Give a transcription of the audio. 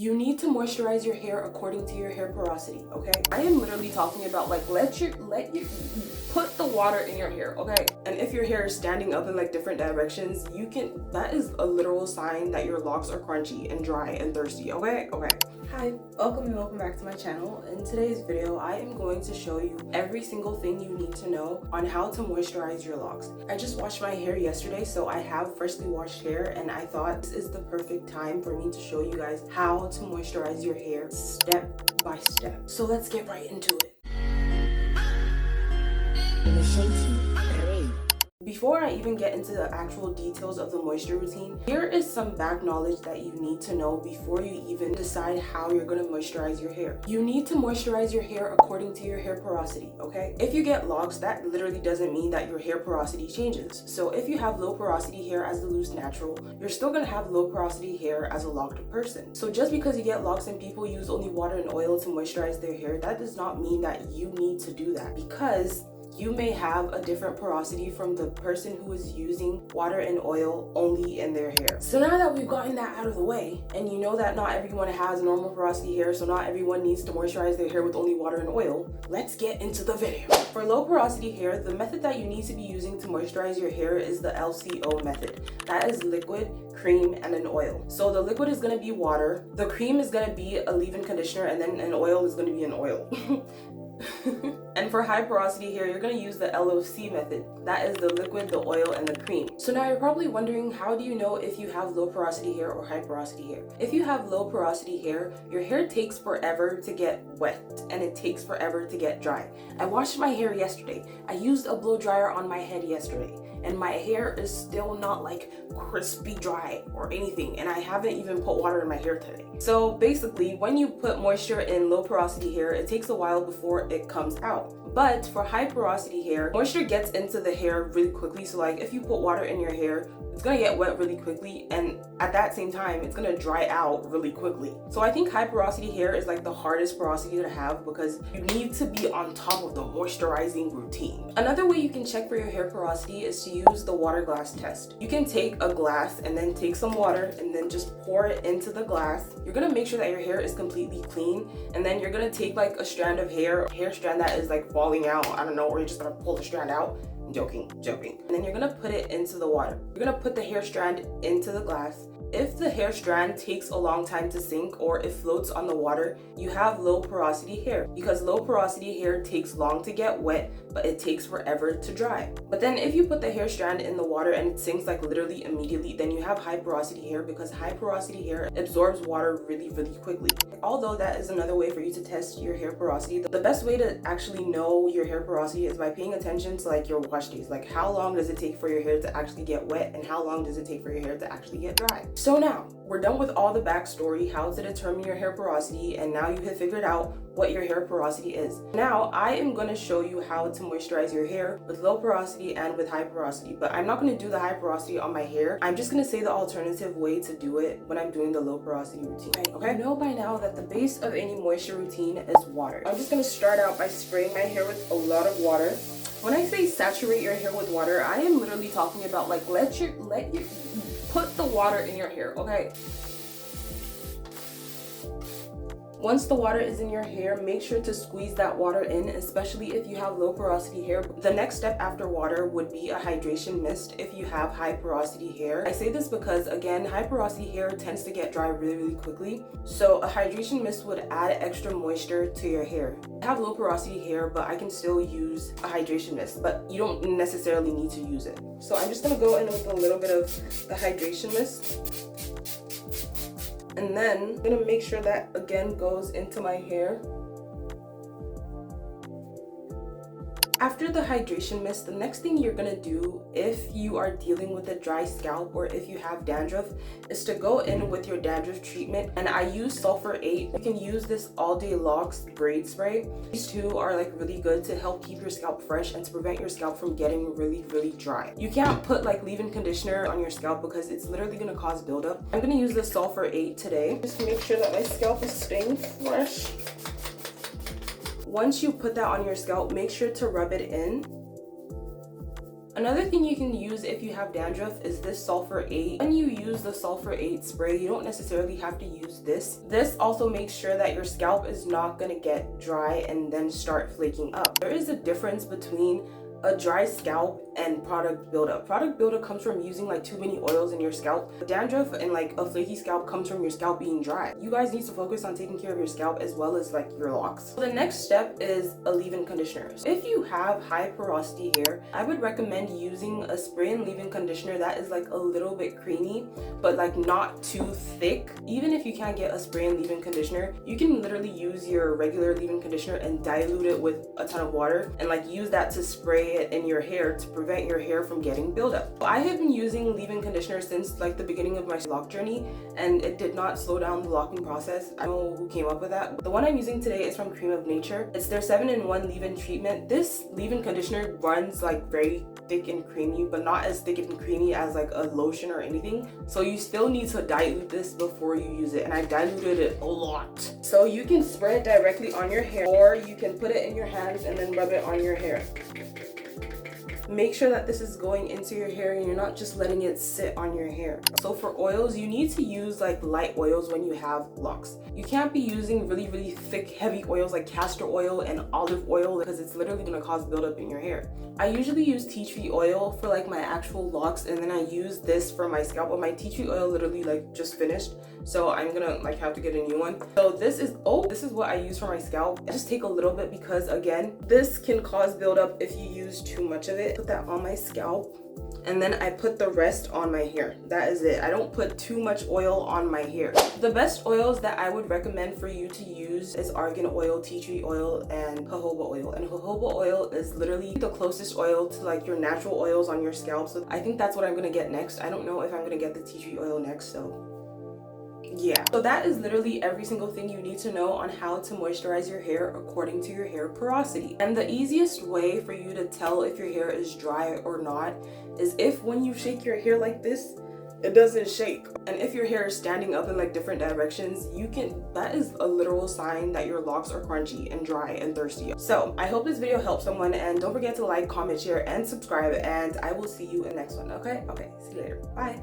You need to moisturize your hair according to your hair porosity, okay? I am literally talking about like let you put the water in your hair, okay? And if your hair is standing up in like different directions, that is a literal sign that your locks are crunchy and dry and thirsty, okay? Okay. Hi, welcome back to my channel. In today's video, I am going to show you every single thing you need to know on how to moisturize your locks. I just washed my hair yesterday, so I have freshly washed hair, and I thought this is the perfect time for me to show you guys how to moisturize your hair step by step. So let's get right into it. Before I even get into the actual details of the moisture routine, here is some back knowledge that you need to know before you even decide how you're going to moisturize your hair. You need to moisturize your hair according to your hair porosity, okay? If you get locks, that literally doesn't mean that your hair porosity changes. So if you have low porosity hair as the loose natural, you're still going to have low porosity hair as a locked person. So just because you get locks and people use only water and oil to moisturize their hair, that does not mean that you need to do that, because you may have a different porosity from the person who is using water and oil only in their hair. So now that we've gotten that out of the way, and you know that not everyone has normal porosity hair, so not everyone needs to moisturize their hair with only water and oil, let's get into the video. For low porosity hair, the method that you need to be using to moisturize your hair is the LCO method. That is liquid, cream, and an oil. So the liquid is going to be water, the cream is going to be a leave-in conditioner, and then an oil is going to be an oil. And for high porosity hair, you're going to use the LOC method. That is the liquid, the oil, and the cream. So now you're probably wondering, how do you know if you have low porosity hair or high porosity hair? If you have low porosity hair, your hair takes forever to get wet and it takes forever to get dry. I washed my hair yesterday. I used a blow dryer on my head yesterday, and my hair is still not like crispy dry or anything, and I haven't even put water in my hair today. So basically, when you put moisture in low porosity hair, it takes a while before it comes out. But for high porosity hair, moisture gets into the hair really quickly. So like if you put water in your hair, it's gonna get wet really quickly, and at that same time it's gonna dry out really quickly. So I think high porosity hair is like the hardest porosity to have, because you need to be on top of the moisturizing routine. Another way you can check for your hair porosity is to use the water glass test. You can take a glass and then take some water and then just pour it into the glass. You're gonna make sure that your hair is completely clean, and then you're gonna take like a strand of hair strand that is like falling out, I don't know, or you're just gonna pull the strand out. Joking. And then you're gonna put it into the water. You're gonna put the hair strand into the glass. If the hair strand takes a long time to sink or it floats on the water, you have low porosity hair, because low porosity hair takes long to get wet, but it takes forever to dry. But then if you put the hair strand in the water and it sinks like literally immediately, then you have high porosity hair, because high porosity hair absorbs water really quickly. Although that is another way for you to test your hair porosity, the best way to actually know your hair porosity is by paying attention to like your wash days. Like how long does it take for your hair to actually get wet, and how long does it take for your hair to actually get dry? So now we're done with all the backstory, how to determine your hair porosity, and now you have figured out what your hair porosity is. Now I am going to show you how to moisturize your hair with low porosity and with high porosity, but I'm not going to do the high porosity on my hair. I'm just going to say the alternative way to do it when I'm doing the low porosity routine. Okay, you know by now that the base of any moisture routine is water. I'm just going to start out by spraying my hair with a lot of water. When I say saturate your hair with water, I am literally talking about like let you put the water in your hair, okay? Once the water is in your hair, make sure to squeeze that water in, especially if you have low porosity hair. The next step after water would be a hydration mist if you have high porosity hair. I say this because, again, high porosity hair tends to get dry really quickly. So a hydration mist would add extra moisture to your hair. I have low porosity hair, but I can still use a hydration mist, but you don't necessarily need to use it. So I'm just gonna go in with a little bit of the hydration mist. And then I'm gonna make sure that again goes into my hair. After the hydration mist, the next thing you're gonna do if you are dealing with a dry scalp or if you have dandruff is to go in with your dandruff treatment. And I use sulfur 8. You can use this all day Locs braid spray. These two are like really good to help keep your scalp fresh and to prevent your scalp from getting really dry. You can't put like leave-in conditioner on your scalp because it's literally gonna cause buildup. I'm gonna use the sulfur 8 today. Just make sure that my scalp is staying fresh. Once you put that on your scalp, make sure to rub it in. Another thing you can use if you have dandruff is this sulfur 8. When you use the sulfur 8 spray, you don't necessarily have to use this. This also makes sure that your scalp is not going to get dry and then start flaking up. There is a difference between a dry scalp and product buildup. Product buildup comes from using like too many oils in your scalp. Dandruff and like a flaky scalp comes from your scalp being dry. You guys need to focus on taking care of your scalp as well as like your locks. So the next step is a leave-in conditioner. So if you have high porosity hair, I would recommend using a spray and leave-in conditioner that is like a little bit creamy but like not too thick. Even if you can't get a spray and leave-in conditioner, you can literally use your regular leave-in conditioner and dilute it with a ton of water and like use that to spray it in your hair to prevent your hair from getting buildup. I have been using leave-in conditioner since like the beginning of my lock journey, and it did not slow down the locking process. I don't know who came up with that. The one I'm using today is from Cream of Nature. It's their 7-in-1 leave-in treatment. This leave-in conditioner runs like very thick and creamy, but not as thick and creamy as like a lotion or anything. So you still need to dilute this before you use it, and I diluted it a lot. So you can spray it directly on your hair, or you can put it in your hands and then rub it on your hair. Make sure that this is going into your hair and you're not just letting it sit on your hair. So for oils, you need to use like light oils when you have locks. You can't be using really thick, heavy oils like castor oil and olive oil because it's literally going to cause buildup in your hair. I usually use tea tree oil for like my actual locks, and then I use this for my scalp, but my tea tree oil literally like just finished. So I'm gonna like have to get a new one. So this is what I use for my scalp. I just take a little bit because again, this can cause buildup if you use too much of it. Put that on my scalp, and then I put the rest on my hair. That is it. I don't put too much oil on my hair. The best oils that I would recommend for you to use is argan oil, tea tree oil, and jojoba oil. And jojoba oil is literally the closest oil to like your natural oils on your scalp. So I think that's what I'm gonna get next. I don't know if I'm gonna get the tea tree oil next, so yeah. So that is literally every single thing you need to know on how to moisturize your hair according to your hair porosity. And the easiest way for you to tell if your hair is dry or not is if when you shake your hair like this, it doesn't shake. And if your hair is standing up in like different directions, that is a literal sign that your locks are crunchy and dry and thirsty. So I hope this video helped someone, and don't forget to like, comment, share, and subscribe, and I will see you in the next one. Okay, see you later. Bye.